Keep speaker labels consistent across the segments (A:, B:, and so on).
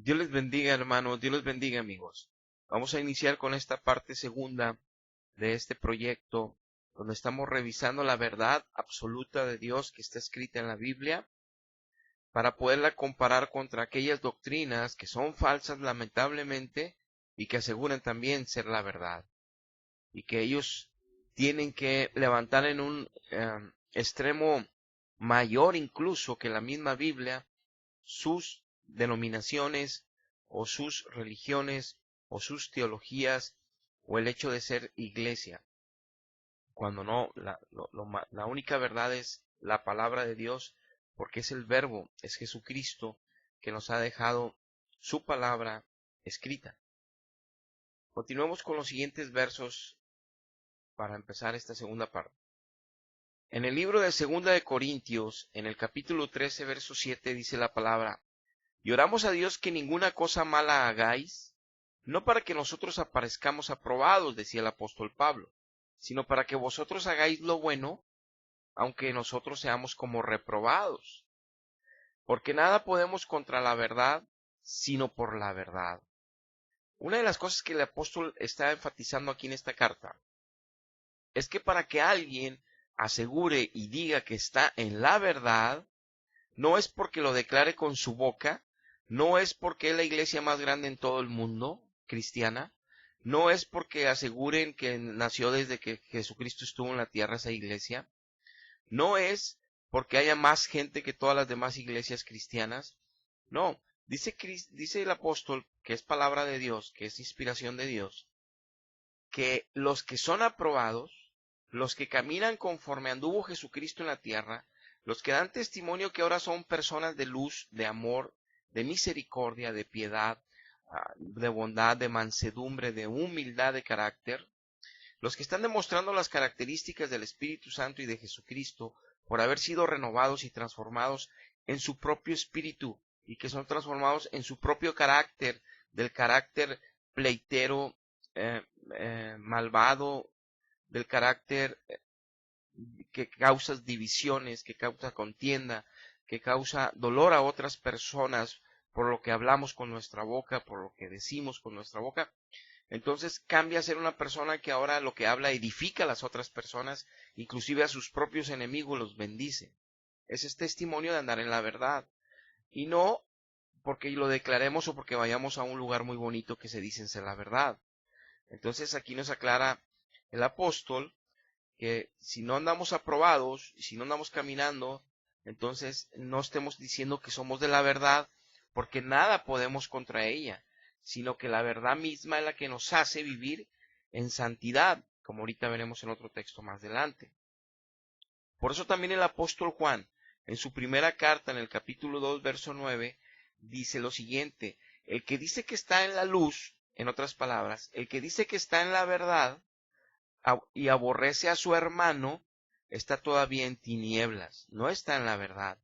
A: Dios les bendiga, hermanos, Dios les bendiga, amigos. Vamos a iniciar con esta parte segunda de este proyecto, donde estamos revisando la verdad absoluta de Dios que está escrita en la Biblia, para poderla comparar contra aquellas doctrinas que son falsas, lamentablemente, y que aseguran también ser la verdad, y que ellos tienen que levantar en un extremo mayor incluso que la misma Biblia sus denominaciones o sus religiones o sus teologías o el hecho de ser iglesia, cuando no, la única verdad es la palabra de Dios, porque es el verbo, es Jesucristo que nos ha dejado su palabra escrita. Continuemos con los siguientes versos para empezar esta segunda parte. En el libro de Segunda de Corintios, en el capítulo 13, verso 7, dice la palabra: Y oramos a Dios que ninguna cosa mala hagáis, no para que nosotros aparezcamos aprobados, decía el apóstol Pablo, sino para que vosotros hagáis lo bueno, aunque nosotros seamos como reprobados. Porque nada podemos contra la verdad, sino por la verdad. Una de las cosas que el apóstol está enfatizando aquí en esta carta es que para que alguien asegure y diga que está en la verdad, no es porque lo declare con su boca, no es porque es la iglesia más grande en todo el mundo, cristiana, no es porque aseguren que nació desde que Jesucristo estuvo en la tierra esa iglesia, no es porque haya más gente que todas las demás iglesias cristianas, no, dice el apóstol, que es palabra de Dios, que es inspiración de Dios, que los que son aprobados, los que caminan conforme anduvo Jesucristo en la tierra, los que dan testimonio que ahora son personas de luz, de amor, de misericordia, de piedad, de bondad, de mansedumbre, de humildad de carácter, los que están demostrando las características del Espíritu Santo y de Jesucristo por haber sido renovados y transformados en su propio espíritu y que son transformados en su propio carácter, del carácter pleitero, malvado, del carácter que causa divisiones, que causa contienda, que causa dolor a otras personas por lo que hablamos con nuestra boca, por lo que decimos con nuestra boca. Entonces cambia a ser una persona que ahora lo que habla edifica a las otras personas, inclusive a sus propios enemigos los bendice. Ese es testimonio de andar en la verdad. Y no porque lo declaremos o porque vayamos a un lugar muy bonito que se dicen ser la verdad. Entonces aquí nos aclara el apóstol que si no andamos aprobados, si no andamos caminando, entonces no estemos diciendo que somos de la verdad, porque nada podemos contra ella, sino que la verdad misma es la que nos hace vivir en santidad, como ahorita veremos en otro texto más adelante. Por eso también el apóstol Juan, en su primera carta, en el capítulo 2, verso 9, dice lo siguiente: el que dice que está en la luz, en otras palabras, el que dice que está en la verdad, y aborrece a su hermano, está todavía en tinieblas, no está en la verdad.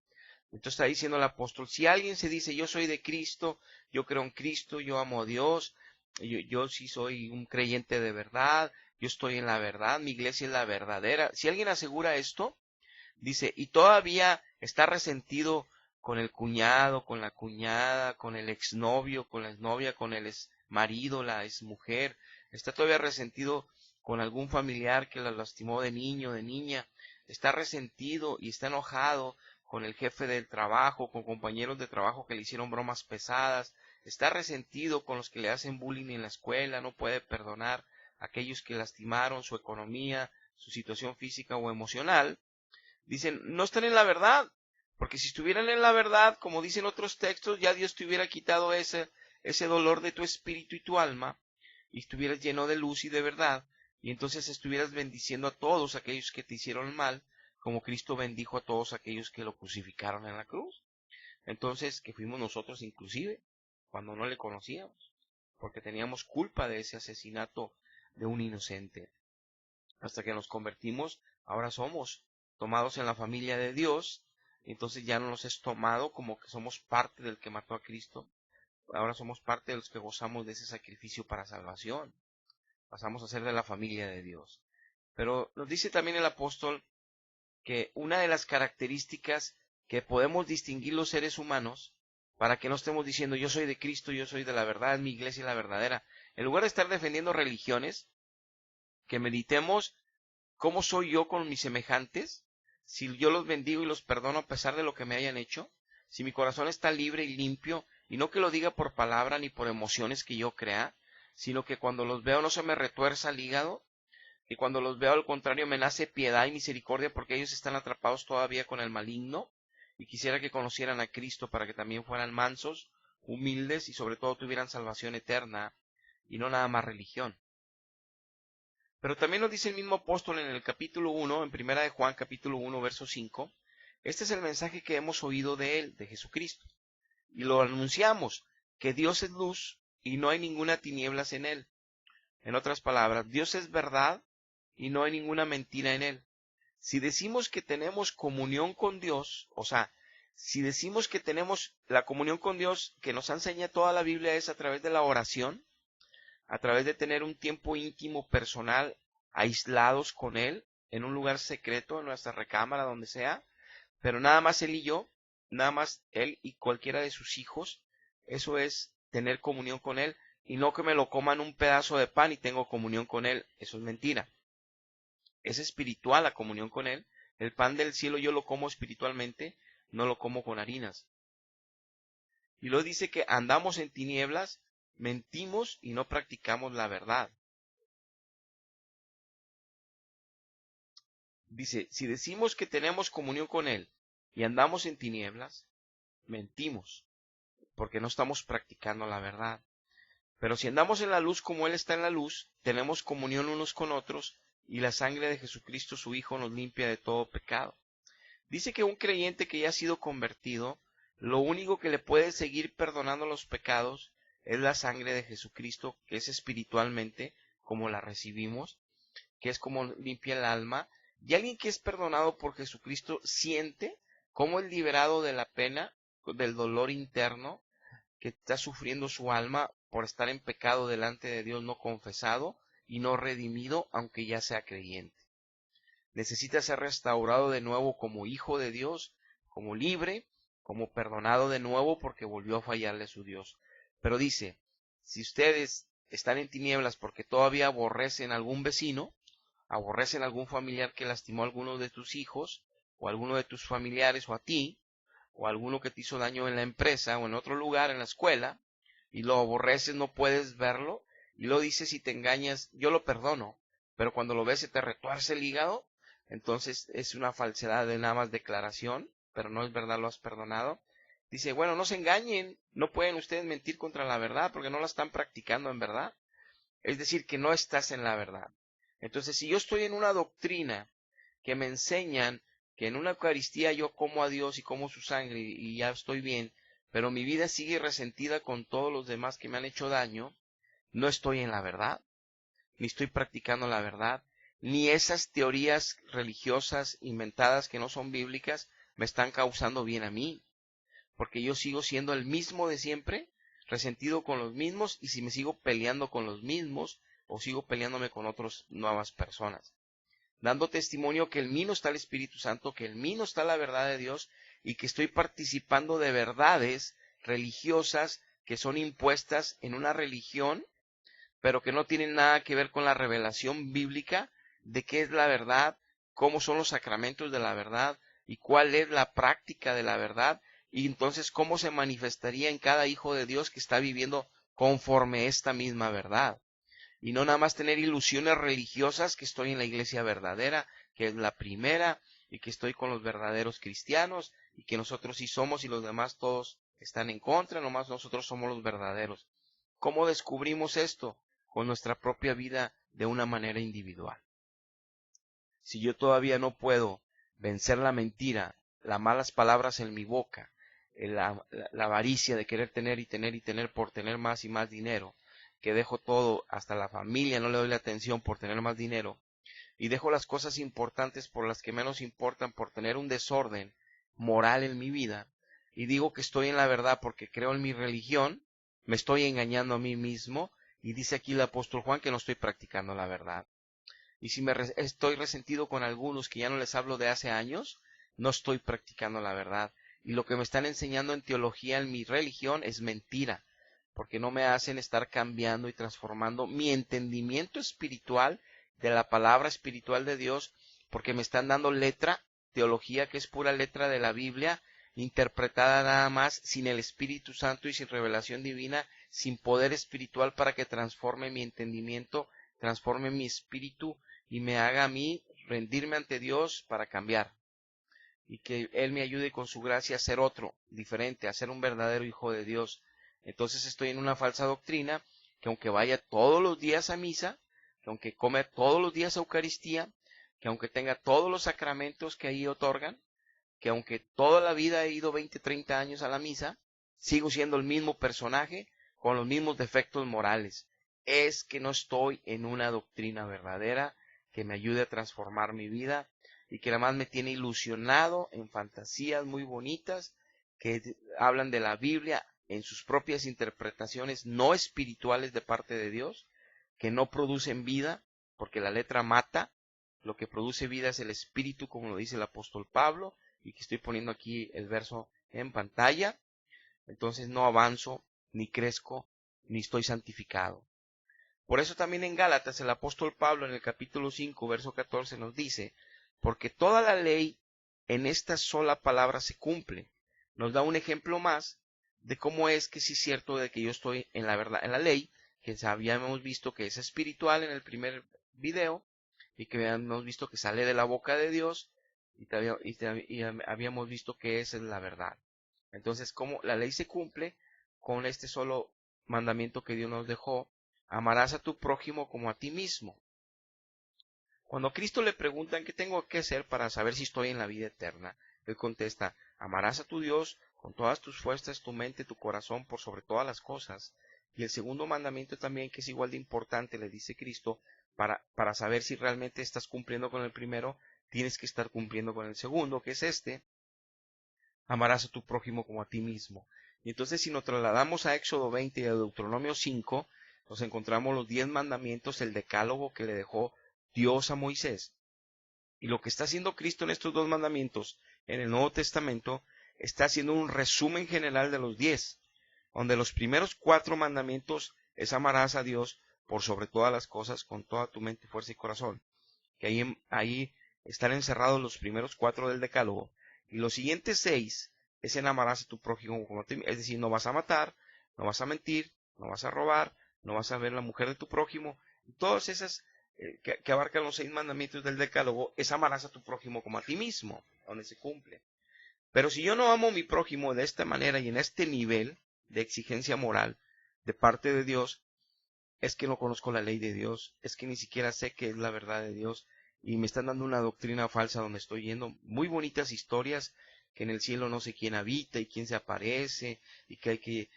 A: Entonces está diciendo el apóstol, si alguien se dice yo soy de Cristo, yo creo en Cristo, yo amo a Dios, yo sí soy un creyente de verdad, yo estoy en la verdad, mi iglesia es la verdadera. Si alguien asegura esto, dice, y todavía está resentido con el cuñado, con la cuñada, con el exnovio, con la exnovia, con el exmarido, la exmujer, está todavía resentido con algún familiar que la lastimó de niño, de niña, está resentido y está enojado con el jefe del trabajo, con compañeros de trabajo que le hicieron bromas pesadas, está resentido con los que le hacen bullying en la escuela, no puede perdonar a aquellos que lastimaron su economía, su situación física o emocional. Dicen, no están en la verdad, porque si estuvieran en la verdad, como dicen otros textos, ya Dios te hubiera quitado ese dolor de tu espíritu y tu alma, y estuvieras lleno de luz y de verdad, y entonces estuvieras bendiciendo a todos aquellos que te hicieron mal, como Cristo bendijo a todos aquellos que lo crucificaron en la cruz. Entonces, que fuimos nosotros inclusive, cuando no le conocíamos, porque teníamos culpa de ese asesinato de un inocente. Hasta que nos convertimos, ahora somos tomados en la familia de Dios, entonces ya no nos es tomado como que somos parte del que mató a Cristo, ahora somos parte de los que gozamos de ese sacrificio para salvación, pasamos a ser de la familia de Dios. Pero nos dice también el apóstol que una de las características que podemos distinguir los seres humanos para que no estemos diciendo yo soy de Cristo, yo soy de la verdad, mi iglesia es la verdadera. En lugar de estar defendiendo religiones, que meditemos cómo soy yo con mis semejantes, si yo los bendigo y los perdono a pesar de lo que me hayan hecho, si mi corazón está libre y limpio, y no que lo diga por palabra ni por emociones que yo crea, sino que cuando los veo no se me retuerza el hígado, y cuando los veo al contrario me nace piedad y misericordia porque ellos están atrapados todavía con el maligno, y quisiera que conocieran a Cristo para que también fueran mansos, humildes y sobre todo tuvieran salvación eterna y no nada más religión. Pero también nos dice el mismo apóstol en el capítulo 1, en primera de Juan capítulo 1, verso 5, este es el mensaje que hemos oído de él, de Jesucristo, y lo anunciamos, que Dios es luz y no hay ninguna tinieblas en él. En otras palabras, Dios es verdad y no hay ninguna mentira en él. Si decimos que tenemos comunión con Dios, o sea, si decimos que tenemos la comunión con Dios que nos enseña toda la Biblia es a través de la oración, a través de tener un tiempo íntimo, personal, aislados con Él, en un lugar secreto, en nuestra recámara, donde sea, pero nada más Él y yo, nada más Él y cualquiera de sus hijos, eso es tener comunión con Él, y no que me lo coman un pedazo de pan y tengo comunión con Él, eso es mentira. Es espiritual la comunión con Él. El pan del cielo yo lo como espiritualmente, no lo como con harinas. Y luego dice que andamos en tinieblas, mentimos y no practicamos la verdad. Dice, si decimos que tenemos comunión con Él y andamos en tinieblas, mentimos, porque no estamos practicando la verdad. Pero si andamos en la luz como Él está en la luz, tenemos comunión unos con otros, y la sangre de Jesucristo su Hijo nos limpia de todo pecado. Dice que un creyente que ya ha sido convertido, lo único que le puede seguir perdonando los pecados es la sangre de Jesucristo, que es espiritualmente como la recibimos, que es como limpia el alma. Y alguien que es perdonado por Jesucristo siente como es liberado de la pena, del dolor interno que está sufriendo su alma por estar en pecado delante de Dios no confesado y no redimido, aunque ya sea creyente. Necesita ser restaurado de nuevo como hijo de Dios, como libre, como perdonado de nuevo porque volvió a fallarle a su Dios. Pero dice, si ustedes están en tinieblas porque todavía aborrecen a algún vecino, aborrecen a algún familiar que lastimó a alguno de tus hijos, o a alguno de tus familiares, o a ti, o a alguno que te hizo daño en la empresa, o en otro lugar, en la escuela, y lo aborreces, no puedes verlo, y lo dices y te engañas, yo lo perdono, pero cuando lo ves se te retuerce el hígado, entonces es una falsedad de nada más declaración, pero no es verdad, lo has perdonado. Dice, bueno, no se engañen, no pueden ustedes mentir contra la verdad porque no la están practicando en verdad. Es decir, que no estás en la verdad. Entonces, si yo estoy en una doctrina que me enseñan que en una Eucaristía yo como a Dios y como su sangre y ya estoy bien, pero mi vida sigue resentida con todos los demás que me han hecho daño, no estoy en la verdad, ni estoy practicando la verdad, ni esas teorías religiosas inventadas que no son bíblicas me están causando bien a mí, porque yo sigo siendo el mismo de siempre, resentido con los mismos, y si me sigo peleando con los mismos, o sigo peleándome con otras nuevas personas, dando testimonio que en mí no está el Espíritu Santo, que en mí no está la verdad de Dios, y que estoy participando de verdades religiosas que son impuestas en una religión, pero que no tienen nada que ver con la revelación bíblica de qué es la verdad, cómo son los sacramentos de la verdad y cuál es la práctica de la verdad, y entonces cómo se manifestaría en cada hijo de Dios que está viviendo conforme esta misma verdad. Y no nada más tener ilusiones religiosas que estoy en la iglesia verdadera, que es la primera, y que estoy con los verdaderos cristianos, y que nosotros sí somos y los demás todos están en contra, nomás nosotros somos los verdaderos. ¿Cómo descubrimos esto? Con nuestra propia vida de una manera individual. Si yo todavía no puedo vencer la mentira, las malas palabras en mi boca, la avaricia de querer tener y tener y tener por tener más y más dinero, que dejo todo, hasta la familia no le doy la atención por tener más dinero, y dejo las cosas importantes por las que menos importan por tener un desorden moral en mi vida, y digo que estoy en la verdad porque creo en mi religión, me estoy engañando a mí mismo, y dice aquí el apóstol Juan que no estoy practicando la verdad. Y si estoy resentido con algunos que ya no les hablo de hace años, no estoy practicando la verdad. y lo que me están enseñando en teología, en mi religión, es mentira, porque no me hacen estar cambiando y transformando mi entendimiento espiritual de la palabra espiritual de Dios, porque me están dando letra, teología que es pura letra de la Biblia, interpretada nada más, sin el Espíritu Santo y sin revelación divina, sin poder espiritual para que transforme mi entendimiento, transforme mi espíritu y me haga a mí rendirme ante Dios para cambiar. Y que Él me ayude con su gracia a ser otro, diferente, a ser un verdadero hijo de Dios. Entonces estoy en una falsa doctrina que aunque vaya todos los días a misa, que aunque come todos los días a Eucaristía, que aunque tenga todos los sacramentos que ahí otorgan, que aunque toda la vida he ido 20, 30 años a la misa, sigo siendo el mismo personaje con los mismos defectos morales. Es que no estoy en una doctrina verdadera que me ayude a transformar mi vida y que además me tiene ilusionado en fantasías muy bonitas que hablan de la Biblia en sus propias interpretaciones no espirituales de parte de Dios, que no producen vida, porque la letra mata, lo que produce vida es el espíritu, como lo dice el apóstol Pablo, y que estoy poniendo aquí el verso en pantalla. Entonces no avanzo, ni crezco, ni estoy santificado. Por eso también en Gálatas el apóstol Pablo en el capítulo 5, verso 14 nos dice, porque toda la ley en esta sola palabra se cumple. Nos da un ejemplo más de cómo es que sí es cierto de que yo estoy en la verdad, en la ley, que habíamos visto que es espiritual en el primer video, y que habíamos visto que sale de la boca de Dios, y habíamos visto que esa es la verdad. Entonces, ¿cómo la ley se cumple? Con este solo mandamiento que Dios nos dejó: amarás a tu prójimo como a ti mismo. Cuando a Cristo le preguntan qué tengo que hacer para saber si estoy en la vida eterna, Él contesta: amarás a tu Dios con todas tus fuerzas, tu mente, tu corazón, por sobre todas las cosas. Y el segundo mandamiento también, que es igual de importante, le dice Cristo, para saber si realmente estás cumpliendo con el primero, tienes que estar cumpliendo con el segundo, que es este: amarás a tu prójimo como a ti mismo. Y entonces, si nos trasladamos a Éxodo 20 y a Deuteronomio 5, nos encontramos los 10 mandamientos, el decálogo que le dejó Dios a Moisés. Y lo que está haciendo Cristo en estos dos mandamientos, en el Nuevo Testamento, está haciendo un resumen general de los 10, donde los primeros 4 mandamientos es amarás a Dios por sobre todas las cosas, con toda tu mente, fuerza y corazón. Que ahí están encerrados los primeros 4 del decálogo. Y los siguientes 6 es en amarás a tu prójimo como a ti mismo. Es decir, no vas a matar, no vas a mentir, no vas a robar, no vas a ver la mujer de tu prójimo. Y todas esas que abarcan los 6 mandamientos del decálogo es amarás a tu prójimo como a ti mismo, donde se cumple. Pero si yo no amo a mi prójimo de esta manera y en este nivel de exigencia moral de parte de Dios, es que no conozco la ley de Dios, es que ni siquiera sé qué es la verdad de Dios y me están dando una doctrina falsa donde estoy yendo. Muy bonitas historias, que en el cielo no sé quién habita y quién se aparece y que hay que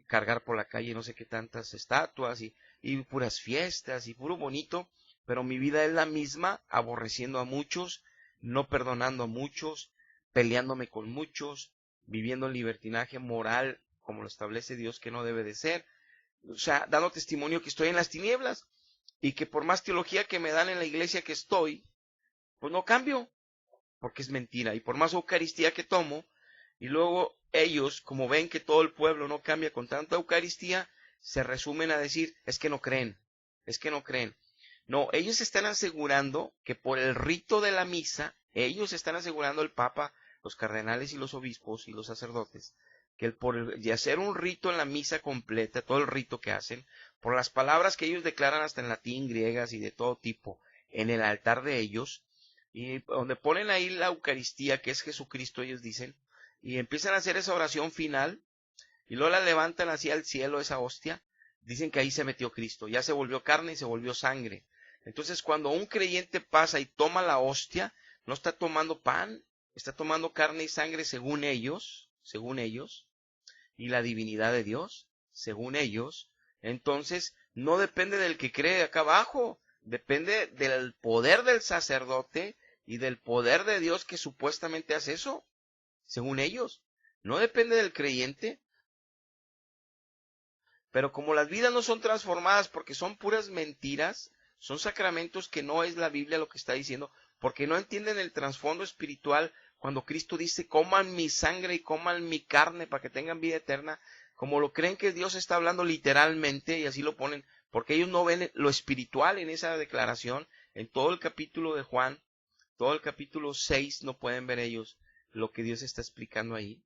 A: cargar por la calle no sé qué tantas estatuas y puras fiestas y puro bonito, pero mi vida es la misma, aborreciendo a muchos, no perdonando a muchos, peleándome con muchos, viviendo en libertinaje moral como lo establece Dios, que no debe de ser. O sea, dando testimonio que estoy en las tinieblas y que por más teología que me dan en la iglesia que estoy, pues no cambio, porque es mentira. Y por más Eucaristía que tomo, y luego ellos, como ven que todo el pueblo no cambia con tanta Eucaristía, se resumen a decir, es que no creen, es que no creen. No, ellos están asegurando que por el rito de la misa, ellos están asegurando, el Papa, los cardenales y los obispos y los sacerdotes, que de hacer un rito en la misa completa, todo el rito que hacen, por las palabras que ellos declaran hasta en latín, griegas y de todo tipo, en el altar de ellos, y donde ponen ahí la Eucaristía, que es Jesucristo, ellos dicen, y empiezan a hacer esa oración final, y luego la levantan hacia el cielo, esa hostia, dicen que ahí se metió Cristo, ya se volvió carne y se volvió sangre. Entonces, cuando un creyente pasa y toma la hostia, no está tomando pan, está tomando carne y sangre según ellos, y la divinidad de Dios, según ellos. Entonces, no depende del que cree acá abajo, depende del poder del sacerdote y del poder de Dios que supuestamente hace eso, según ellos. No depende del creyente. Pero como las vidas no son transformadas porque son puras mentiras, son sacramentos que no es la Biblia lo que está diciendo, porque no entienden el trasfondo espiritual Cuando Cristo dice, coman mi sangre y coman mi carne para que tengan vida eterna, como lo creen que Dios está hablando literalmente, y así lo ponen, porque ellos no ven lo espiritual en esa declaración, en todo el capítulo de Juan, todo el capítulo 6 no pueden ver ellos lo que Dios está explicando ahí,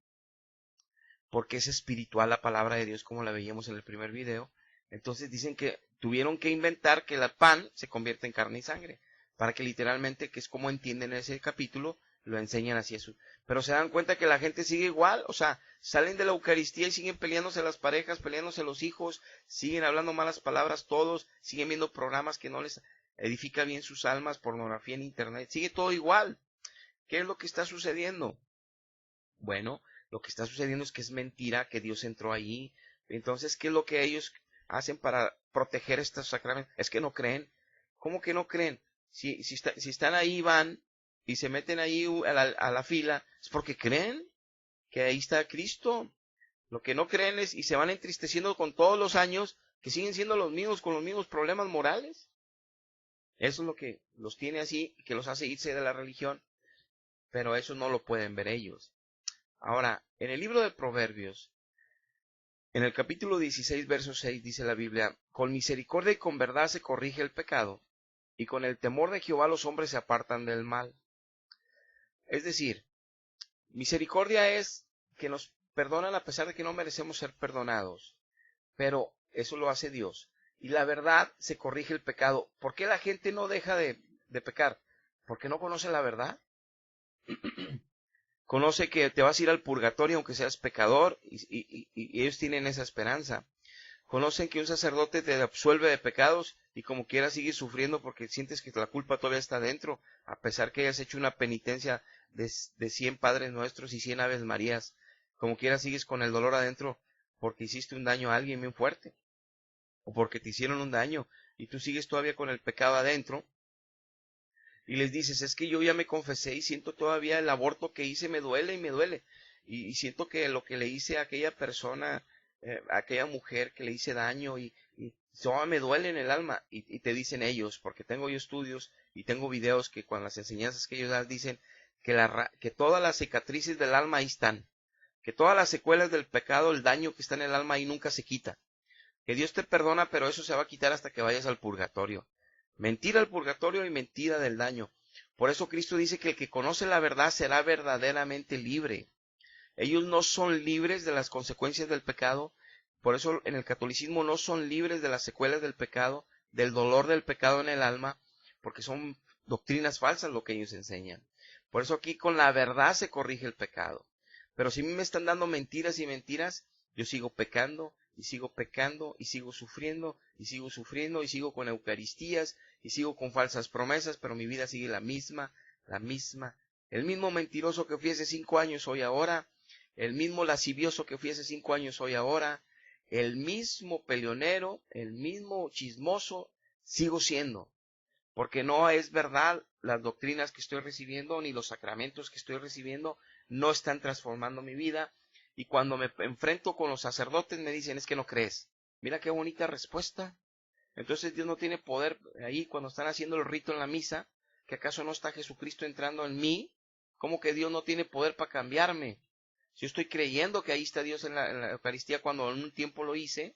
A: porque es espiritual la palabra de Dios como la veíamos en el primer video. Entonces dicen que tuvieron que inventar que el pan se convierte en carne y sangre, para que literalmente, que es como entienden ese capítulo, lo enseñan así. Pero se dan cuenta que la gente sigue igual, o sea, salen de la Eucaristía y siguen peleándose las parejas, peleándose los hijos, siguen hablando malas palabras todos, siguen viendo programas que no les edifica bien sus almas, pornografía en internet, sigue todo igual. ¿Qué es lo que está sucediendo? Bueno, lo que está sucediendo es que es mentira que Dios entró allí. Entonces, ¿qué es lo que ellos hacen para proteger estos sacramentos? Es que no creen. ¿Cómo que no creen? Si están ahí, van y se meten ahí a la fila, es porque creen que ahí está Cristo. Lo que no creen es, y se van entristeciendo con todos los años, que siguen siendo los mismos, con los mismos problemas morales. Eso es lo que los tiene así, que los hace irse de la religión, pero eso no lo pueden ver ellos. Ahora, en el libro de Proverbios, en el capítulo 16, verso 6, dice la Biblia, con misericordia y con verdad se corrige el pecado, y con el temor de Jehová los hombres se apartan del mal. Es decir, misericordia es que nos perdonan a pesar de que no merecemos ser perdonados, pero eso lo hace Dios. Y la verdad se corrige el pecado. ¿Por qué la gente no deja de pecar? ¿Porque no conoce la verdad? Conoce que te vas a ir al purgatorio aunque seas pecador y ellos tienen esa esperanza. Conocen que un sacerdote te absuelve de pecados y como quiera sigues sufriendo porque sientes que la culpa todavía está dentro, a pesar que hayas hecho una penitencia de 100 Padres Nuestros y 100 Aves Marías. Como quiera sigues con el dolor adentro porque hiciste un daño a alguien bien fuerte o porque te hicieron un daño y tú sigues todavía con el pecado adentro. Y les dices, es que yo ya me confesé y siento todavía el aborto que hice, me duele y me duele. Y siento que lo que le hice a aquella persona, a aquella mujer que le hice daño y todavía me duele en el alma. Y te dicen ellos, porque tengo yo estudios y tengo videos que con las enseñanzas que ellos dan dicen que todas las cicatrices del alma ahí están. Que todas las secuelas del pecado, el daño que está en el alma ahí nunca se quita. Que Dios te perdona, pero eso se va a quitar hasta que vayas al purgatorio. Mentira del purgatorio y mentira del daño. Por eso Cristo dice que el que conoce la verdad será verdaderamente libre. Ellos no son libres de las consecuencias del pecado. Por eso en el catolicismo no son libres de las secuelas del pecado, del dolor del pecado en el alma, porque son doctrinas falsas lo que ellos enseñan. Por eso aquí con la verdad se corrige el pecado. Pero si a mí me están dando mentiras y mentiras, yo sigo pecando y sigo pecando y sigo sufriendo y sigo sufriendo y sigo con eucaristías y sigo con falsas promesas, pero mi vida sigue la misma. El mismo mentiroso que fui hace 5 años soy ahora, el mismo lascivioso que fui hace 5 años soy ahora, el mismo peleonero, el mismo chismoso sigo siendo, porque no es verdad las doctrinas que estoy recibiendo ni los sacramentos que estoy recibiendo no están transformando mi vida. Y cuando me enfrento con los sacerdotes me dicen, es que no crees. Mira qué bonita respuesta. Entonces Dios no tiene poder ahí cuando están haciendo el rito en la misa. ¿Que acaso no está Jesucristo entrando en mí? ¿Cómo que Dios no tiene poder para cambiarme? Si yo estoy creyendo que ahí está Dios en la Eucaristía cuando en un tiempo lo hice,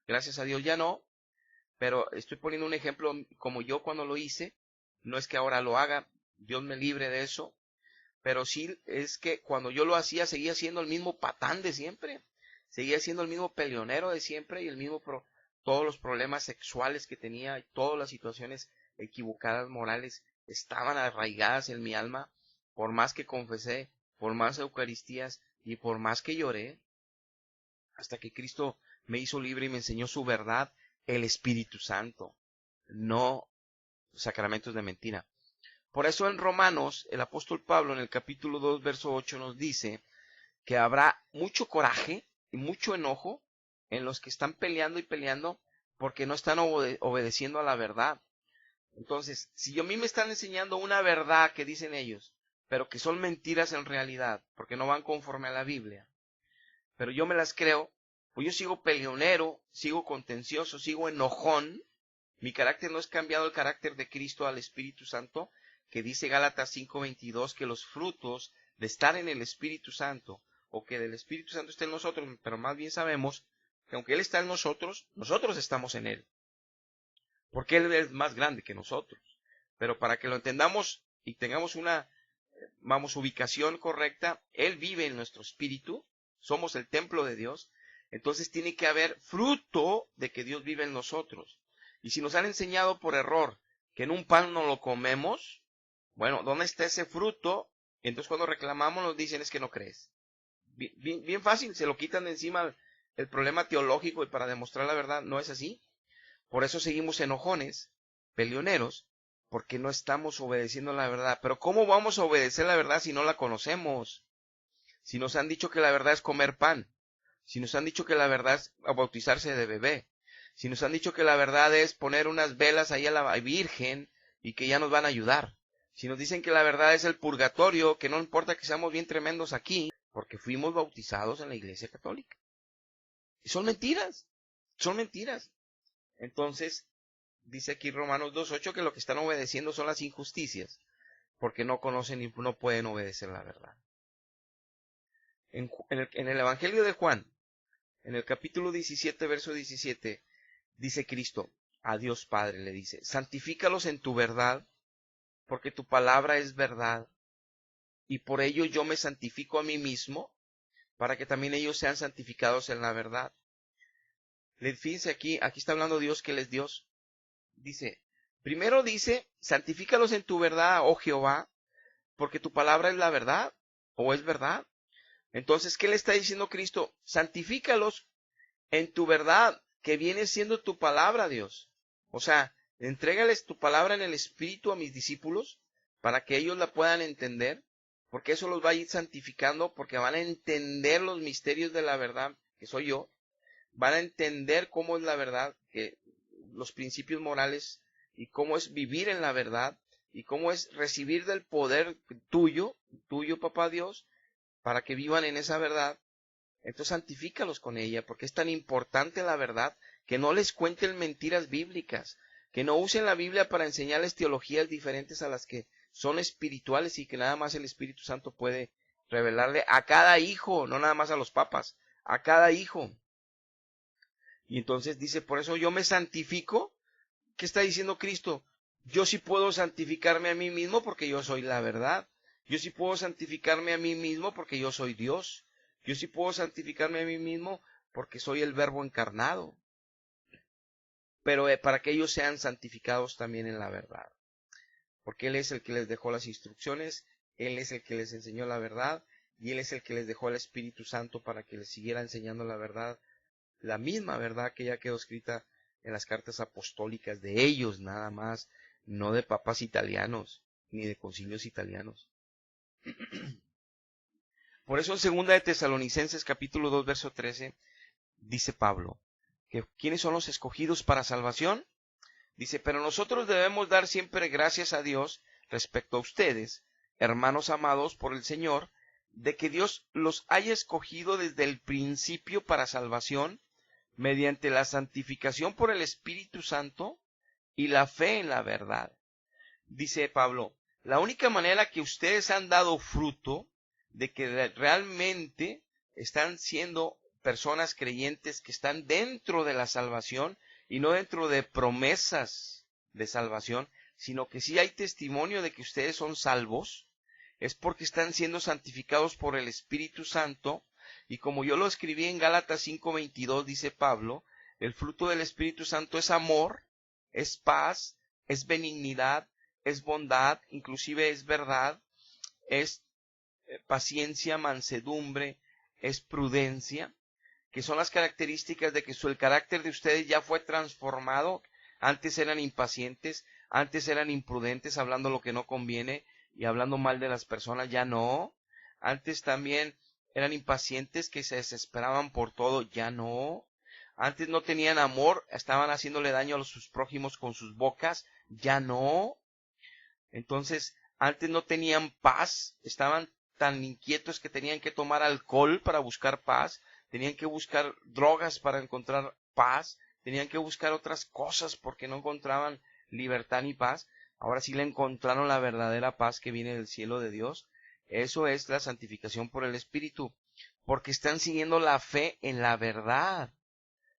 A: gracias a Dios ya no, pero estoy poniendo un ejemplo como yo cuando lo hice. No es que ahora lo haga, Dios me libre de eso. Pero sí es que cuando yo lo hacía seguía siendo el mismo patán de siempre. Seguía siendo el mismo peleonero de siempre y el mismo todos los problemas sexuales que tenía y todas las situaciones equivocadas morales estaban arraigadas en mi alma. Por más que confesé, por más eucaristías y por más que lloré, hasta que Cristo me hizo libre y me enseñó su verdad, el Espíritu Santo, no sacramentos de mentira. Por eso en Romanos, el apóstol Pablo en el capítulo 2, verso 8 nos dice que habrá mucho coraje y mucho enojo en los que están peleando y peleando porque no están obedeciendo a la verdad. Entonces, si a mí me están enseñando una verdad que dicen ellos, pero que son mentiras en realidad, porque no van conforme a la Biblia, pero yo me las creo, pues yo sigo peleonero, sigo contencioso, sigo enojón. Mi carácter no es cambiado el carácter de Cristo al Espíritu Santo, que dice Gálatas 5:22 que los frutos de estar en el Espíritu Santo, o que del Espíritu Santo esté en nosotros, pero más bien sabemos que aunque Él está en nosotros, nosotros estamos en Él, porque Él es más grande que nosotros. Pero para que lo entendamos y tengamos una, ubicación correcta, Él vive en nuestro espíritu, somos el templo de Dios, entonces tiene que haber fruto de que Dios vive en nosotros. Y si nos han enseñado por error que en un pan no lo comemos, bueno, ¿dónde está ese fruto? Y entonces cuando reclamamos nos dicen es que no crees. Bien fácil, se lo quitan de encima el problema teológico y para demostrar la verdad no es así. Por eso seguimos enojones, peleoneros, porque no estamos obedeciendo la verdad. Pero ¿cómo vamos a obedecer la verdad si no la conocemos? Si nos han dicho que la verdad es comer pan, si nos han dicho que la verdad es bautizarse de bebé, si nos han dicho que la verdad es poner unas velas ahí a la Virgen y que ya nos van a ayudar, si nos dicen que la verdad es el purgatorio, que no importa que seamos bien tremendos aquí, porque fuimos bautizados en la Iglesia Católica. Y son mentiras, son mentiras. Entonces, dice aquí Romanos 2.8 que lo que están obedeciendo son las injusticias, porque no conocen y no pueden obedecer la verdad. En el Evangelio de Juan, en el capítulo 17, verso 17, dice Cristo, a Dios Padre le dice, santifícalos en tu verdad, porque tu palabra es verdad, y por ello yo me santifico a mí mismo, para que también ellos sean santificados en la verdad. Fíjense aquí está hablando Dios que Él es Dios. Dice, primero dice, santifícalos en tu verdad, oh Jehová, porque tu palabra es la verdad, o es verdad. Entonces, ¿qué le está diciendo Cristo? Santifícalos en tu verdad, que viene siendo tu palabra, Dios. O sea, entrégales tu palabra en el Espíritu a mis discípulos, para que ellos la puedan entender, porque eso los va a ir santificando, porque van a entender los misterios de la verdad, que soy yo, van a entender cómo es la verdad, que los principios morales, y cómo es vivir en la verdad, y cómo es recibir del poder tuyo, Papá Dios, para que vivan en esa verdad. Entonces santifícalos con ella, porque es tan importante la verdad, que no les cuenten mentiras bíblicas, que no usen la Biblia para enseñarles teologías diferentes a las que son espirituales y que nada más el Espíritu Santo puede revelarle a cada hijo, no nada más a los papas, a cada hijo. Y entonces dice, por eso yo me santifico. ¿Qué está diciendo Cristo? Yo sí puedo santificarme a mí mismo porque yo soy la verdad. Yo sí puedo santificarme a mí mismo porque yo soy Dios. Yo sí puedo santificarme a mí mismo porque soy el Verbo encarnado. Pero para que ellos sean santificados también en la verdad. Porque Él es el que les dejó las instrucciones, Él es el que les enseñó la verdad, y Él es el que les dejó el Espíritu Santo para que les siguiera enseñando la verdad, la misma verdad que ya quedó escrita en las cartas apostólicas de ellos nada más, no de papas italianos, ni de concilios italianos. Por eso en 2 de Tesalonicenses capítulo 2 verso 13 dice Pablo, que ¿quiénes son los escogidos para salvación? Dice, pero nosotros debemos dar siempre gracias a Dios respecto a ustedes, hermanos amados por el Señor, de que Dios los haya escogido desde el principio para salvación, mediante la santificación por el Espíritu Santo y la fe en la verdad. Dice Pablo, la única manera que ustedes han dado fruto de que realmente están siendo personas creyentes que están dentro de la salvación y no dentro de promesas de salvación, sino que sí hay testimonio de que ustedes son salvos, es porque están siendo santificados por el Espíritu Santo. Y como yo lo escribí en Gálatas 5:22, dice Pablo, el fruto del Espíritu Santo es amor, es paz, es benignidad, es bondad, inclusive es verdad, es paciencia, mansedumbre, es prudencia, que son las características de que el carácter de ustedes ya fue transformado. Antes eran impacientes, antes eran imprudentes, hablando lo que no conviene y hablando mal de las personas, ya no. Antes también eran impacientes que se desesperaban por todo, ya no. Antes no tenían amor, estaban haciéndole daño a sus prójimos con sus bocas, ya no. Entonces, antes no tenían paz, estaban tan inquietos que tenían que tomar alcohol para buscar paz, tenían que buscar drogas para encontrar paz, tenían que buscar otras cosas porque no encontraban libertad ni paz. Ahora sí le encontraron la verdadera paz que viene del cielo de Dios. Eso es la santificación por el Espíritu, porque están siguiendo la fe en la verdad.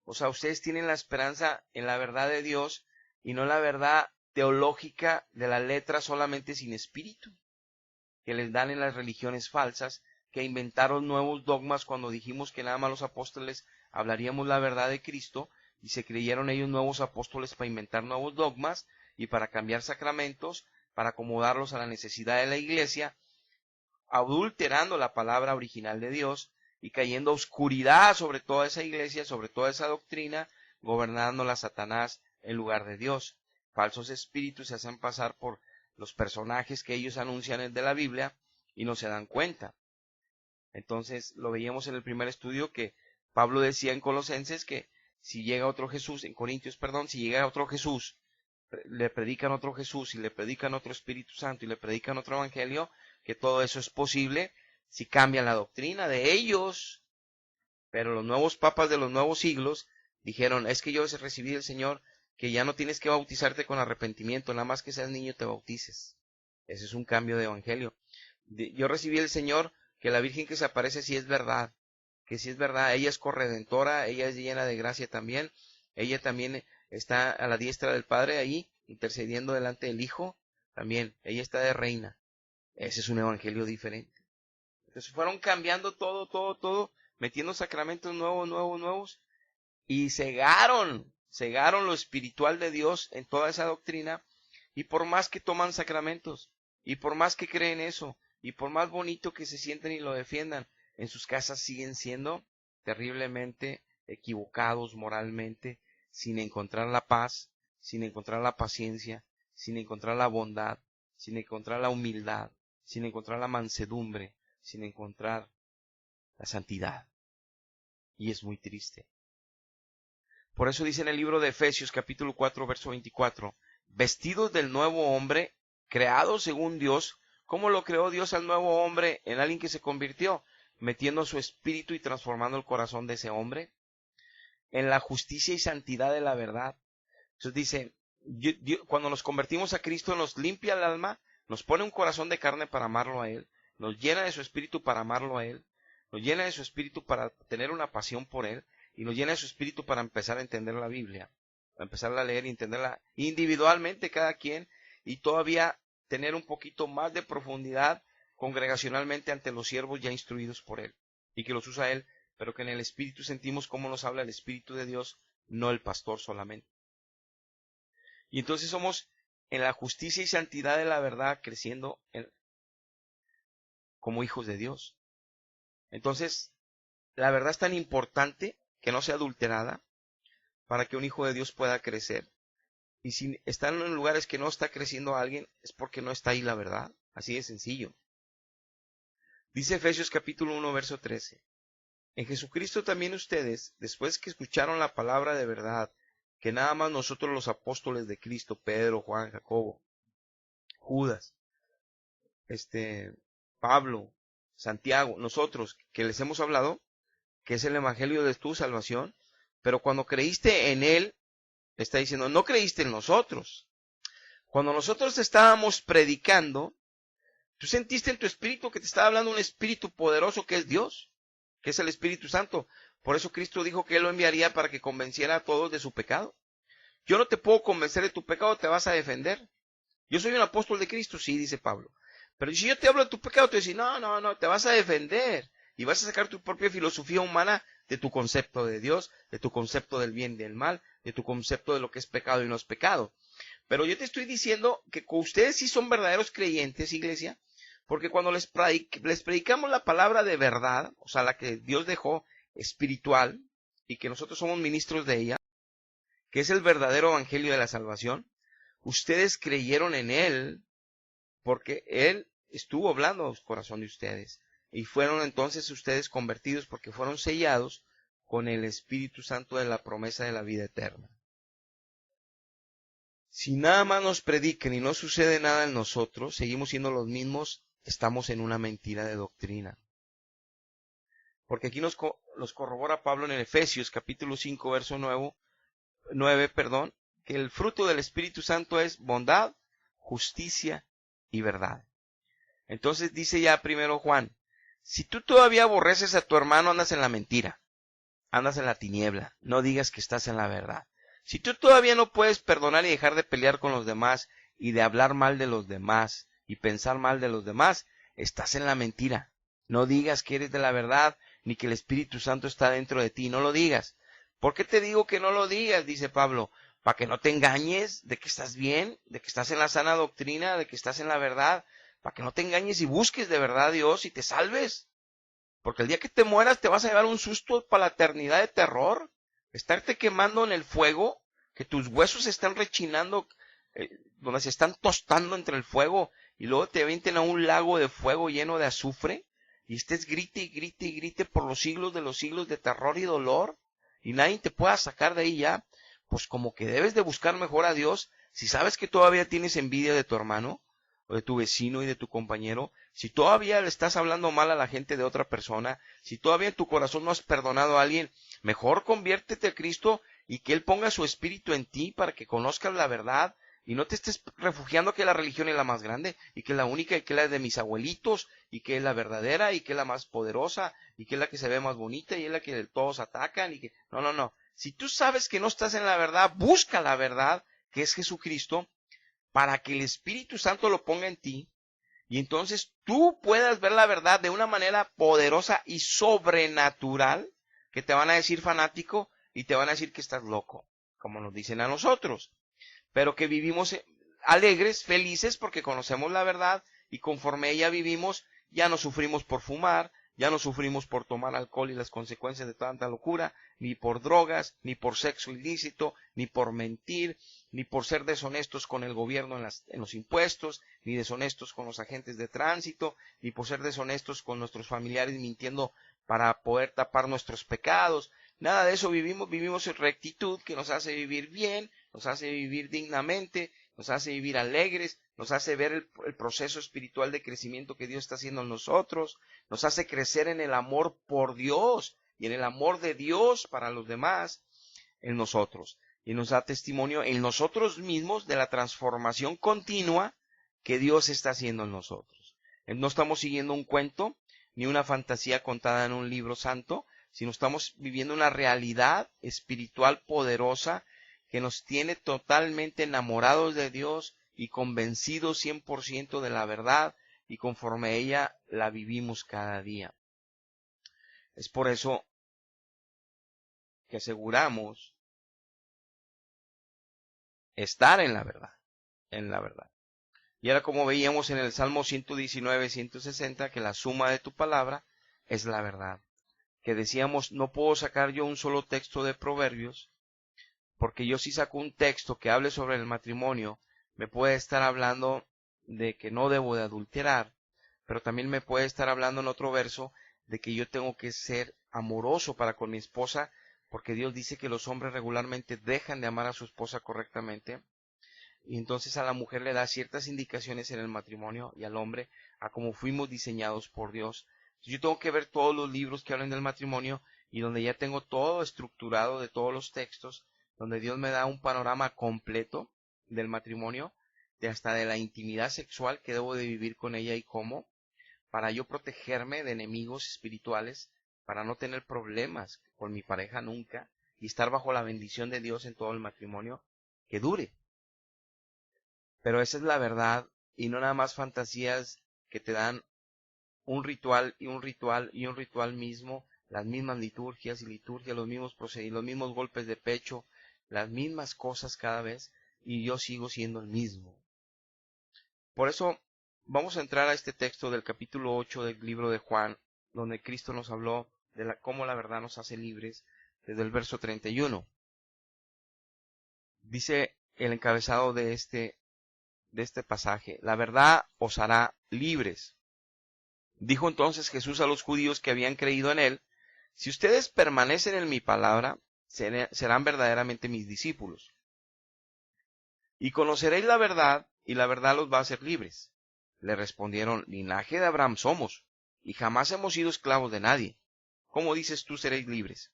A: O sea, ustedes tienen la esperanza en la verdad de Dios y no la verdad teológica de la letra solamente sin espíritu, que les dan en las religiones falsas, que inventaron nuevos dogmas cuando dijimos que nada más los apóstoles hablaríamos la verdad de Cristo, y se creyeron ellos nuevos apóstoles para inventar nuevos dogmas y para cambiar sacramentos, para acomodarlos a la necesidad de la iglesia, adulterando la palabra original de Dios y cayendo oscuridad sobre toda esa iglesia, sobre toda esa doctrina, gobernándola Satanás en lugar de Dios. Falsos espíritus se hacen pasar por los personajes que ellos anuncian de la Biblia y no se dan cuenta. Entonces lo veíamos en el primer estudio que Pablo decía en Colosenses que si llega otro Jesús, en Corintios, perdón, si llega otro Jesús, le predican otro Jesús y le predican otro Espíritu Santo y le predican otro Evangelio, que todo eso es posible si cambian la doctrina de ellos. Pero los nuevos papas de los nuevos siglos dijeron, es que yo recibí del Señor que ya no tienes que bautizarte con arrepentimiento, nada más que seas niño te bautices. Ese es un cambio de evangelio. Yo recibí del Señor que la Virgen que se aparece sí es verdad, que sí es verdad, ella es corredentora, ella es llena de gracia también, ella también está a la diestra del Padre ahí, intercediendo delante del Hijo, también, ella está de reina. Ese es un evangelio diferente. Entonces fueron cambiando todo, metiendo sacramentos nuevos, y cegaron lo espiritual de Dios en toda esa doctrina, y por más que toman sacramentos, y por más que creen eso, y por más bonito que se sienten y lo defiendan, en sus casas siguen siendo terriblemente equivocados moralmente, sin encontrar la paz, sin encontrar la paciencia, sin encontrar la bondad, sin encontrar la humildad, sin encontrar la mansedumbre, sin encontrar la santidad. Y es muy triste. Por eso dice en el libro de Efesios capítulo 4 verso 24, vestidos del nuevo hombre, creado según Dios. ¿Cómo lo creó Dios al nuevo hombre en alguien que se convirtió? Metiendo su espíritu y transformando el corazón de ese hombre en la justicia y santidad de la verdad. Entonces dice, cuando nos convertimos a Cristo nos limpia el alma, nos pone un corazón de carne para amarlo a Él, nos llena de su espíritu para amarlo a Él, nos llena de su espíritu para tener una pasión por Él, y nos llena de su espíritu para empezar a entender la Biblia, para empezar a leer y entenderla individualmente cada quien, y todavía tener un poquito más de profundidad congregacionalmente ante los siervos ya instruidos por Él, y que los usa Él, pero que en el Espíritu sentimos cómo nos habla el Espíritu de Dios, no el pastor solamente. Y entonces somos en la justicia y santidad de la verdad creciendo como hijos de Dios. Entonces, la verdad es tan importante que no sea adulterada para que un hijo de Dios pueda crecer. Y si están en lugares que no está creciendo alguien, es porque no está ahí la verdad. Así de sencillo. Dice Efesios capítulo 1, verso 13. En Jesucristo también ustedes, después que escucharon la palabra de verdad, que nada más nosotros los apóstoles de Cristo, Pedro, Juan, Jacobo, Judas, Pablo, Santiago, nosotros que les hemos hablado, que es el evangelio de tu salvación, pero cuando creíste en él, está diciendo, no creíste en nosotros. Cuando nosotros estábamos predicando, tú sentiste en tu espíritu que te estaba hablando un espíritu poderoso que es Dios, que es el Espíritu Santo. Por eso Cristo dijo que Él lo enviaría para que convenciera a todos de su pecado. Yo no te puedo convencer de tu pecado, te vas a defender. Yo soy un apóstol de Cristo, sí, dice Pablo. Pero si yo te hablo de tu pecado, te dices, no, te vas a defender. Y vas a sacar tu propia filosofía humana de tu concepto de Dios, de tu concepto del bien y del mal, de tu concepto de lo que es pecado y no es pecado. Pero yo te estoy diciendo que ustedes sí son verdaderos creyentes, iglesia, porque cuando les predicamos la palabra de verdad, o sea, la que Dios dejó espiritual, y que nosotros somos ministros de ella, que es el verdadero evangelio de la salvación, ustedes creyeron en Él, porque Él estuvo hablando al corazón de ustedes. Y fueron entonces ustedes convertidos porque fueron sellados con el Espíritu Santo de la promesa de la vida eterna. Si nada más nos predican y no sucede nada en nosotros, seguimos siendo los mismos, estamos en una mentira de doctrina. Porque aquí nos corrobora Pablo en Efesios capítulo 5, verso 9, que el fruto del Espíritu Santo es bondad, justicia y verdad. Entonces dice ya primero Juan, si tú todavía aborreces a tu hermano, andas en la mentira, andas en la tiniebla, no digas que estás en la verdad. Si tú todavía no puedes perdonar y dejar de pelear con los demás y de hablar mal de los demás y pensar mal de los demás, estás en la mentira. No digas que eres de la verdad ni que el Espíritu Santo está dentro de ti, no lo digas. ¿Por qué te digo que no lo digas? Dice Pablo, para que no te engañes de que estás bien, de que estás en la sana doctrina, de que estás en la verdad, para que no te engañes y busques de verdad a Dios y te salves. Porque el día que te mueras te vas a llevar un susto para la eternidad de terror. Estarte quemando en el fuego, que tus huesos están rechinando, donde se están tostando entre el fuego, y luego te avienten a un lago de fuego lleno de azufre, y estés grite y grite y grite por los siglos de terror y dolor, y nadie te pueda sacar de ahí ya. Pues como que debes de buscar mejor a Dios, si sabes que todavía tienes envidia de tu hermano, o de tu vecino y de tu compañero, si todavía le estás hablando mal a la gente de otra persona, si todavía en tu corazón no has perdonado a alguien, mejor conviértete a Cristo y que Él ponga su espíritu en ti para que conozcas la verdad y no te estés refugiando que la religión es la más grande y que es la única y que es la de mis abuelitos y que es la verdadera y que es la más poderosa y que es la que se ve más bonita y es la que todos atacan y que... No, no, no. Si tú sabes que no estás en la verdad, busca la verdad, que es Jesucristo, para que el Espíritu Santo lo ponga en ti y entonces tú puedas ver la verdad de una manera poderosa y sobrenatural, que te van a decir fanático y te van a decir que estás loco, como nos dicen a nosotros, pero que vivimos alegres, felices porque conocemos la verdad y conforme ella vivimos, ya no sufrimos por fumar, ya no sufrimos por tomar alcohol y las consecuencias de tanta locura, ni por drogas, ni por sexo ilícito, ni por mentir, ni por ser deshonestos con el gobierno en los impuestos, ni deshonestos con los agentes de tránsito, ni por ser deshonestos con nuestros familiares mintiendo para poder tapar nuestros pecados. Nada de eso vivimos en rectitud que nos hace vivir bien, nos hace vivir dignamente, nos hace vivir alegres, nos hace ver el proceso espiritual de crecimiento que Dios está haciendo en nosotros, nos hace crecer en el amor por Dios y en el amor de Dios para los demás en nosotros. Y nos da testimonio en nosotros mismos de la transformación continua que Dios está haciendo en nosotros. No estamos siguiendo un cuento ni una fantasía contada en un libro santo, sino estamos viviendo una realidad espiritual poderosa que nos tiene totalmente enamorados de Dios y convencidos 100% de la verdad y conforme a ella la vivimos cada día. Es por eso que aseguramos estar en la verdad, en la verdad. Y ahora como veíamos en el Salmo 119, 160, que la suma de tu palabra es la verdad. Que decíamos, no puedo sacar yo un solo texto de Proverbios, porque yo si saco un texto que hable sobre el matrimonio, me puede estar hablando de que no debo de adulterar, pero también me puede estar hablando en otro verso de que yo tengo que ser amoroso para con mi esposa, porque Dios dice que los hombres regularmente dejan de amar a su esposa correctamente, y entonces a la mujer le da ciertas indicaciones en el matrimonio y al hombre a cómo fuimos diseñados por Dios. Yo tengo que ver todos los libros que hablan del matrimonio y donde ya tengo todo estructurado de todos los textos, donde Dios me da un panorama completo del matrimonio, de hasta de la intimidad sexual que debo de vivir con ella y cómo, para yo protegerme de enemigos espirituales, para no tener problemas con mi pareja nunca y estar bajo la bendición de Dios en todo el matrimonio que dure. Pero esa es la verdad y no nada más fantasías que te dan un ritual y un ritual y un ritual mismo, las mismas liturgias y liturgias, los mismos procedimientos, los mismos golpes de pecho, las mismas cosas cada vez y yo sigo siendo el mismo. Por eso vamos a entrar a este texto del capítulo 8 del libro de Juan, donde Cristo nos habló de cómo la verdad nos hace libres, desde el verso 31. Dice el encabezado de este pasaje, la verdad os hará libres. Dijo entonces Jesús a los judíos que habían creído en él, si ustedes permanecen en mi palabra, serán verdaderamente mis discípulos. Y conoceréis la verdad, y la verdad los va a hacer libres. Le respondieron, linaje de Abraham somos, y jamás hemos sido esclavos de nadie. ¿Cómo dices tú seréis libres?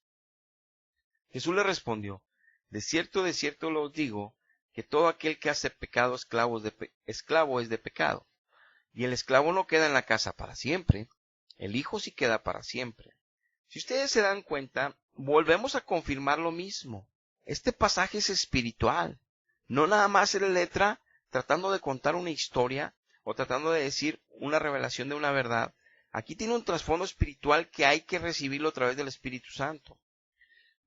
A: Jesús le respondió, de cierto os digo, que todo aquel que hace pecado esclavo es de pecado. Y el esclavo no queda en la casa para siempre. El hijo sí queda para siempre. Si ustedes se dan cuenta, volvemos a confirmar lo mismo. Este pasaje es espiritual. No nada más es letra tratando de contar una historia o tratando de decir una revelación de una verdad. Aquí tiene un trasfondo espiritual que hay que recibirlo a través del Espíritu Santo.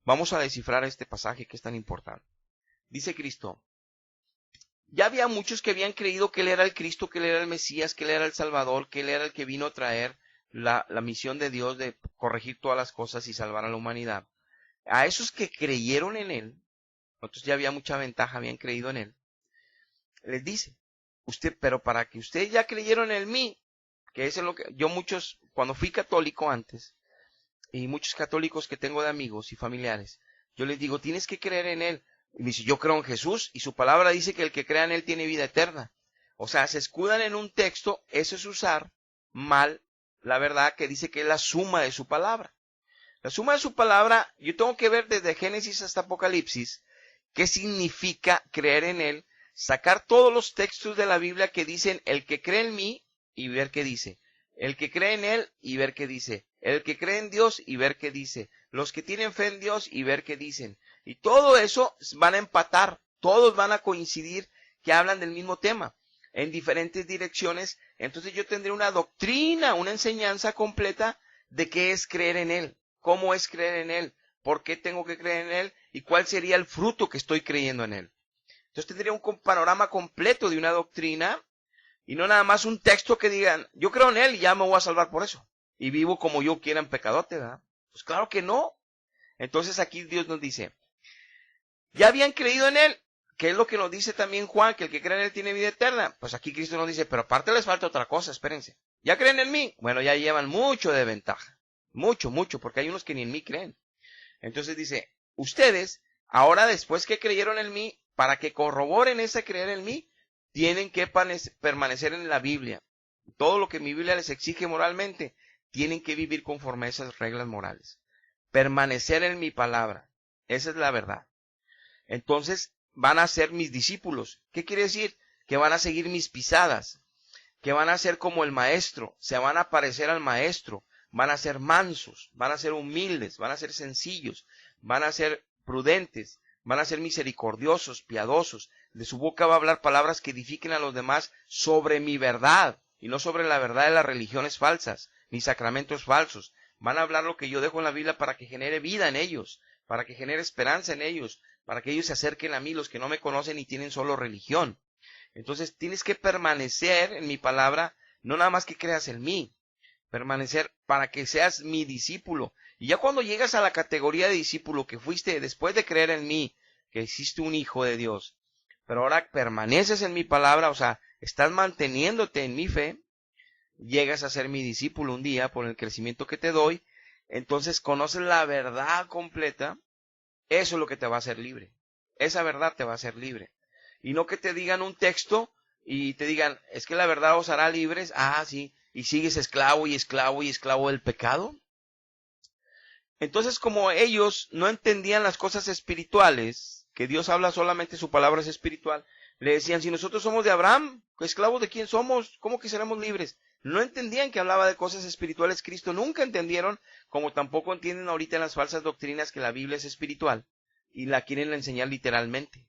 A: Vamos a descifrar este pasaje que es tan importante. Dice Cristo, ya había muchos que habían creído que Él era el Cristo, que Él era el Mesías, que Él era el Salvador, que Él era el que vino a traer la misión de Dios de corregir todas las cosas y salvar a la humanidad. A esos que creyeron en Él, entonces ya había mucha ventaja, habían creído en Él, les dice, pero para que ustedes ya creyeron en mí, que es en lo que yo cuando fui católico antes, y muchos católicos que tengo de amigos y familiares, yo les digo, tienes que creer en Él. Y me dice, yo creo en Jesús, y su palabra dice que el que crea en Él tiene vida eterna. O sea, se escudan en un texto, eso es usar mal la verdad que dice que es la suma de su palabra. La suma de su palabra, yo tengo que ver desde Génesis hasta Apocalipsis, qué significa creer en Él, sacar todos los textos de la Biblia que dicen, el que cree en mí, y ver qué dice. El que cree en Él, y ver qué dice. El que cree en Dios, y ver qué dice. Los que tienen fe en Dios, y ver qué dicen. Y todo eso van a empatar, todos van a coincidir que hablan del mismo tema, en diferentes direcciones. Entonces yo tendré una doctrina, una enseñanza completa de qué es creer en Él, cómo es creer en Él, por qué tengo que creer en Él y cuál sería el fruto que estoy creyendo en Él. Entonces tendría un panorama completo de una doctrina y no nada más un texto que digan, yo creo en Él y ya me voy a salvar por eso. Y vivo como yo quiera en pecadote, ¿verdad? Pues claro que no. Entonces aquí Dios nos dice, ya habían creído en Él, que es lo que nos dice también Juan, que el que cree en Él tiene vida eterna. Pues aquí Cristo nos dice, pero aparte les falta otra cosa, espérense. ¿Ya creen en mí? Bueno, ya llevan mucho de ventaja. Mucho, porque hay unos que ni en mí creen. Entonces dice, ustedes, ahora después que creyeron en mí, para que corroboren ese creer en mí, tienen que permanecer en la Biblia. Todo lo que mi Biblia les exige moralmente, tienen que vivir conforme a esas reglas morales. Permanecer en mi palabra. Esa es la verdad. Entonces van a ser mis discípulos. ¿Qué quiere decir? Que van a seguir mis pisadas. Que van a ser como el maestro. Se van a parecer al maestro. Van a ser mansos. Van a ser humildes. Van a ser sencillos. Van a ser prudentes. Van a ser misericordiosos, piadosos. De su boca va a hablar palabras que edifiquen a los demás sobre mi verdad. Y no sobre la verdad de las religiones falsas, ni sacramentos falsos. Van a hablar lo que yo dejo en la Biblia para que genere vida en ellos, para que genere esperanza en ellos, para que ellos se acerquen a mí, los que no me conocen y tienen solo religión. Entonces tienes que permanecer en mi palabra, no nada más que creas en mí, permanecer para que seas mi discípulo. Y ya cuando llegas a la categoría de discípulo que fuiste después de creer en mí, que hiciste un hijo de Dios, pero ahora permaneces en mi palabra, o sea, estás manteniéndote en mi fe, llegas a ser mi discípulo un día por el crecimiento que te doy, entonces conoces la verdad completa, eso es lo que te va a hacer libre. Esa verdad te va a hacer libre. Y no que te digan un texto y te digan, es que la verdad os hará libres, sí, y sigues esclavo y esclavo y esclavo del pecado. Entonces, como ellos no entendían las cosas espirituales, que Dios habla solamente, su palabra es espiritual, le decían, si nosotros somos de Abraham, esclavos de quién somos, ¿cómo que seremos libres? No entendían que hablaba de cosas espirituales Cristo, nunca entendieron, como tampoco entienden ahorita en las falsas doctrinas que la Biblia es espiritual, y la quieren enseñar literalmente,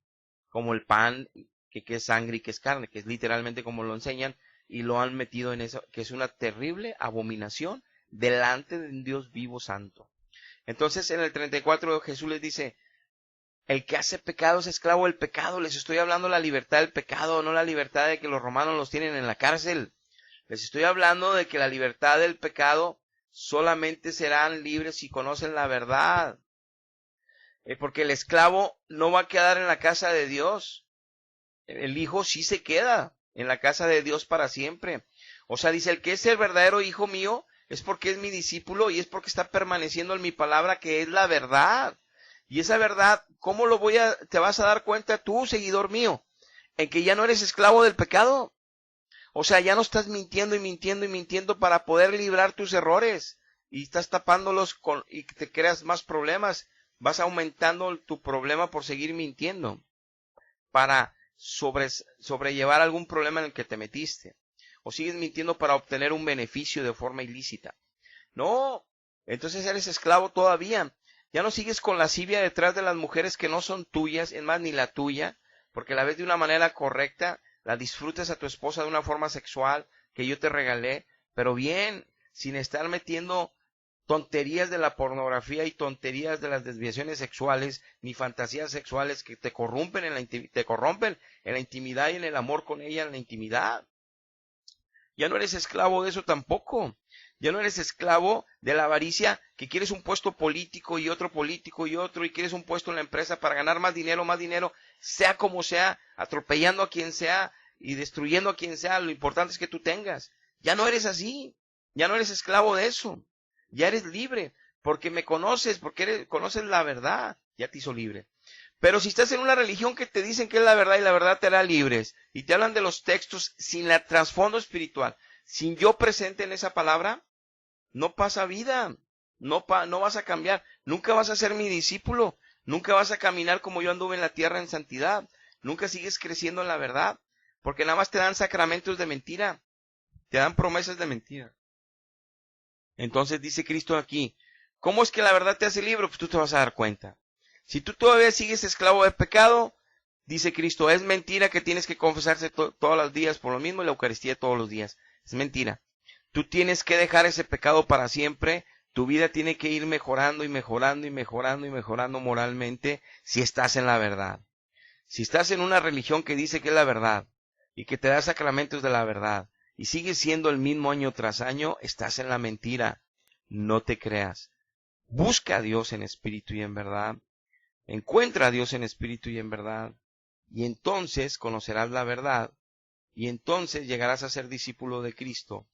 A: como el pan, que es sangre y que es carne, que es literalmente como lo enseñan, y lo han metido en eso, que es una terrible abominación delante de un Dios vivo santo. Entonces en el 34 Jesús les dice, el que hace pecado es esclavo del pecado. Les estoy hablando de la libertad del pecado, no la libertad de que los romanos los tienen en la cárcel. Les estoy hablando de que la libertad del pecado solamente serán libres si conocen la verdad. Porque el esclavo no va a quedar en la casa de Dios. El hijo sí se queda en la casa de Dios para siempre. O sea, dice, el que es el verdadero hijo mío es porque es mi discípulo y es porque está permaneciendo en mi palabra, que es la verdad. Y esa verdad, ¿cómo te vas a dar cuenta tú, seguidor mío? En que ya no eres esclavo del pecado. O sea, ya no estás mintiendo y mintiendo y mintiendo para poder librar tus errores. Y estás tapándolos y te creas más problemas. Vas aumentando tu problema por seguir mintiendo. Para sobrellevar algún problema en el que te metiste. ¿O sigues mintiendo para obtener un beneficio de forma ilícita? No, entonces eres esclavo todavía. Ya no sigues con lascivia detrás de las mujeres que no son tuyas, es más, ni la tuya, porque la ves de una manera correcta, la disfrutas a tu esposa de una forma sexual que yo te regalé, pero bien, sin estar metiendo tonterías de la pornografía y tonterías de las desviaciones sexuales, ni fantasías sexuales que te corrompen te corrompen en la intimidad y en el amor con ella en la intimidad. Ya no eres esclavo de eso tampoco. Ya no eres esclavo de la avaricia, que quieres un puesto político y otro y quieres un puesto en la empresa para ganar más dinero, sea como sea, atropellando a quien sea y destruyendo a quien sea. Lo importante es que tú tengas. Ya no eres así. Ya no eres esclavo de eso. Ya eres libre, porque me conoces, porque conoces la verdad. Ya te hizo libre. Pero si estás en una religión que te dicen que es la verdad y la verdad te hará libres, y te hablan de los textos sin el trasfondo espiritual, sin yo presente en esa palabra, no pasa vida, no vas a cambiar, nunca vas a ser mi discípulo, nunca vas a caminar como yo anduve en la tierra en santidad, nunca sigues creciendo en la verdad, porque nada más te dan sacramentos de mentira, te dan promesas de mentira. Entonces dice Cristo aquí, ¿cómo es que la verdad te hace libre? Pues tú te vas a dar cuenta. Si tú todavía sigues esclavo del pecado, dice Cristo, es mentira que tienes que confesarse todos los días por lo mismo y la Eucaristía todos los días. Es mentira. Tú tienes que dejar ese pecado para siempre. Tu vida tiene que ir mejorando y mejorando y mejorando y mejorando moralmente si estás en la verdad. Si estás en una religión que dice que es la verdad y que te da sacramentos de la verdad y sigues siendo el mismo año tras año, estás en la mentira. No te creas. Busca a Dios en espíritu y en verdad. Encuentra a Dios en espíritu y en verdad, y entonces conocerás la verdad, y entonces llegarás a ser discípulo de Cristo,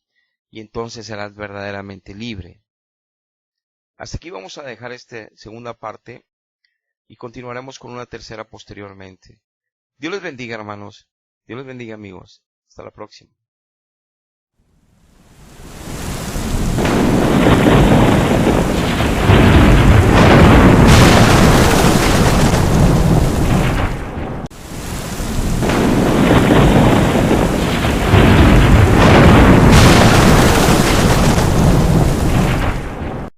A: y entonces serás verdaderamente libre. Hasta aquí vamos a dejar esta segunda parte, y continuaremos con una tercera posteriormente. Dios les bendiga, hermanos. Dios les bendiga, amigos. Hasta la próxima.